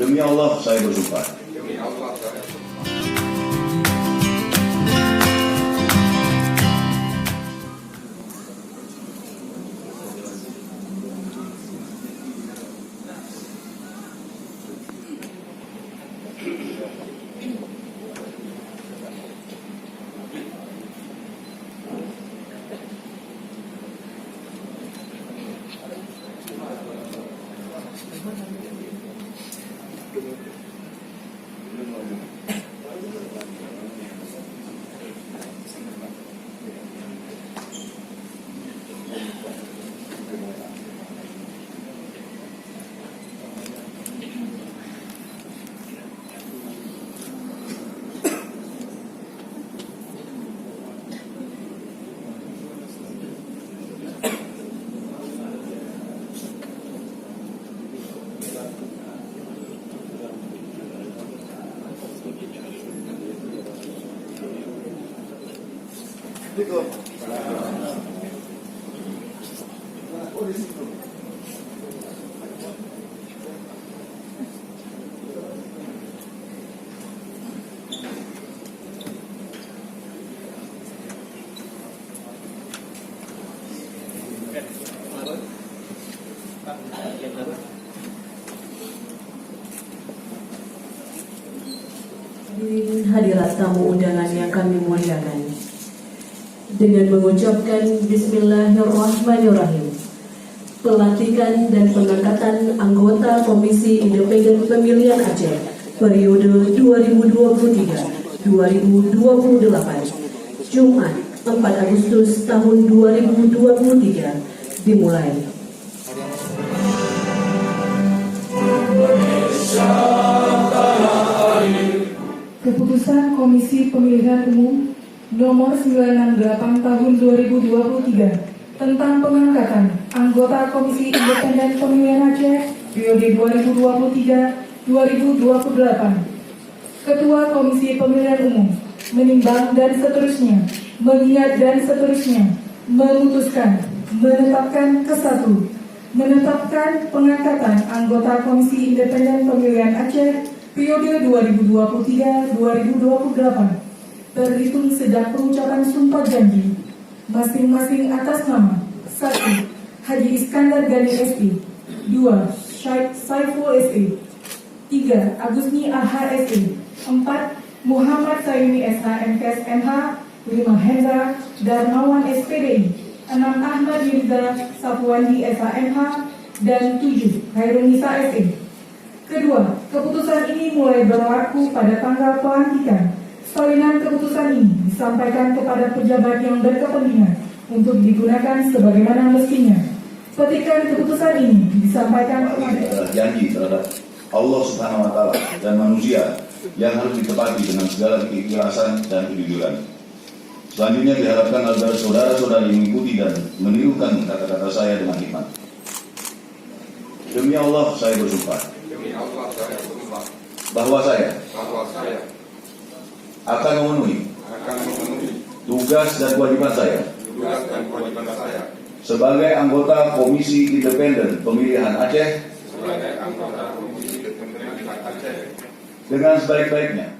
Demi Allah saya bersumpah. Demi Allah saya bersumpah. Hadirat tamu undangan yang kami muliakan, dengan mengucapkan Bismillahirrahmanirrahim, pelantikan dan pengangkatan anggota Komisi Independen Pemilihan Aceh periode 2023-2028 Jumat 4 Agustus tahun 2023 dimulai. Keputusan Komisi Pemilihan Umum Nomor 968 Tahun 2023 tentang pengangkatan anggota Komisi Independen Pemilihan Aceh periode 2023-2028. Ketua Komisi Pemilihan Umum menimbang dan seterusnya, melihat dan seterusnya, memutuskan, menetapkan ke-1, menetapkan pengangkatan anggota Komisi Independen Pemilihan Aceh periode 2023-2028 terhitung sejak pengucapan sumpah janji masing-masing atas nama 1. Haji Iskandar Gani SI, 2. Syed Saiful SI, 3. Agusni AH SI, 4. Muhammad Sayuni SH MKS MH, 5. Hendra Darmawan SPDI, 6. Ahmad Mirza Safwandi SH MH, dan 7. Khairul Nisa SI. Kedua, keputusan ini mulai berlaku pada tanggal pelantikan. Salinan keputusan ini disampaikan kepada pejabat yang berkepentingan untuk digunakan sebagaimana mestinya. Petikan keputusan ini disampaikan kepada Janji terhadap Allah Subhanahu Wa Taala dan manusia yang harus ditepati dengan segala keikhlasan dan kejujuran. Selanjutnya diharapkan agar saudara-saudari mengikuti dan menirukan kata-kata saya dengan hikmat. Demi Allah saya bersumpah. Demi Allah saya bersumpah Bahwa saya akan memenuhi tugas dan kewajiban saya sebagai anggota Komisi Independen Pemilihan Aceh dengan sebaik-baiknya.